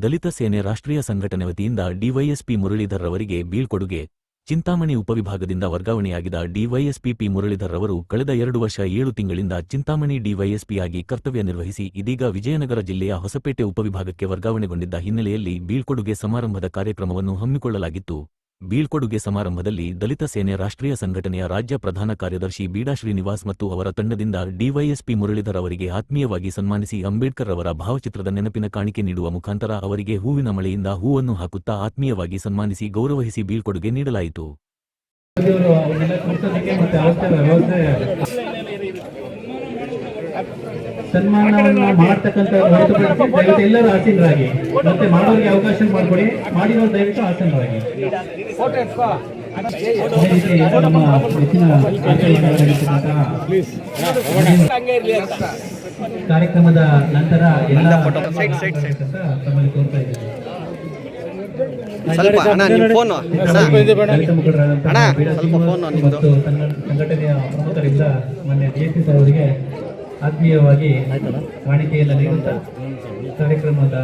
ದಲಿತ ಸೇನೆ ರಾಷ್ಟ್ರೀಯ ಸಂಘಟನೆ ವತಿಯಿಂದ ಡಿವೈಎಸ್ಪಿ ಮುರಳೀಧರ್ ರವರಿಗೆ ಬೀಳ್ಕೊಡುಗೆ. ಚಿಂತಾಮಣಿ ಉಪವಿಭಾಗದಿಂದ ವರ್ಗಾವಣೆಯಾಗಿದ್ದ ಡಿವೈಎಸ್ಪಿ ಪಿ ಮುರಳೀಧರ್ ರವರು ಕಳೆದ 2 ವರ್ಷ 7 ತಿಂಗಳಿಂದ ಚಿಂತಾಮಣಿ ಡಿವೈಎಸ್ಪಿಯಾಗಿ ಕರ್ತವ್ಯ ನಿರ್ವಹಿಸಿ ಇದೀಗ ವಿಜಯನಗರ ಜಿಲ್ಲೆಯ ಹೊಸಪೇಟೆ ಉಪವಿಭಾಗಕ್ಕೆ ವರ್ಗಾವಣೆಗೊಂಡಿದ್ದ ಹಿನ್ನೆಲೆಯಲ್ಲಿ ಬೀಳ್ಕೊಡುಗೆ ಸಮಾರಂಭದ ಕಾರ್ಯಕ್ರಮವನ್ನು ಹಮ್ಮಿಕೊಳ್ಳಲಾಗಿತ್ತು. ಬೀಳ್ಕೊಡುಗೆ ಸಮಾರಂಭದಲ್ಲಿ ದಲಿತ ಸೇನೆ ರಾಷ್ಟ್ರೀಯ ಸಂಘಟನೆಯ ರಾಜ್ಯ ಪ್ರಧಾನ ಕಾರ್ಯದರ್ಶಿ ಬೀಡಾ ಶ್ರೀನಿವಾಸ್ ಮತ್ತು ಅವರ ತಂಡದಿಂದ ಡಿವೈಎಸ್ಪಿ ಮುರಳೀಧರ್ ಅವರಿಗೆ ಆತ್ಮೀಯವಾಗಿ ಸನ್ಮಾನಿಸಿ ಅಂಬೇಡ್ಕರ್ ಅವರ ಭಾವಚಿತ್ರದ ನೆನಪಿನ ಕಾಣಿಕೆ ನೀಡುವ ಮುಖಾಂತರ ಅವರಿಗೆ ಹೂವಿನ ಮಳೆಯಿಂದ ಹೂವನ್ನು ಹಾಕುತ್ತಾ ಆತ್ಮೀಯವಾಗಿ ಸನ್ಮಾನಿಸಿ ಗೌರವಿಸಿ ಬೀಳ್ಕೊಡುಗೆ ನೀಡಲಾಯಿತು. ಸನ್ಮಾನವನ್ನು ಮಾಡತಕ್ಕಂಥ ದಯವಿಟ್ಟು ಎಲ್ಲರೂ ಆಸೀನರಾಗಿ, ಮತ್ತೆ ಮಾಡೋರಿಗೆ ಅವಕಾಶ ಮಾಡಿಕೊಡಿ, ಮಾಡಿರೋರು ದಯವಿಟ್ಟು ಆಸೀನರಾಗಿ. ನಮ್ಮ ಹೆಚ್ಚಿನ ಕಾರ್ಯಕ್ರಮದ ನಂತರ ಎಲ್ಲ ತಮ್ಮಲ್ಲಿ ತೋರ್ತಾ ಇದ್ದೇವೆ. ಮತ್ತು ಸಂಘಟನೆಯ ಪ್ರಮುಖರಿಂದ ಮಾನ್ಯ DSP ಅವರಿಗೆ ಆತ್ಮೀಯವಾಗಿ ಕಾಣಿಕೆಯನ್ನು ನೀಡುತ್ತಾ ಕಾರ್ಯಕ್ರಮದ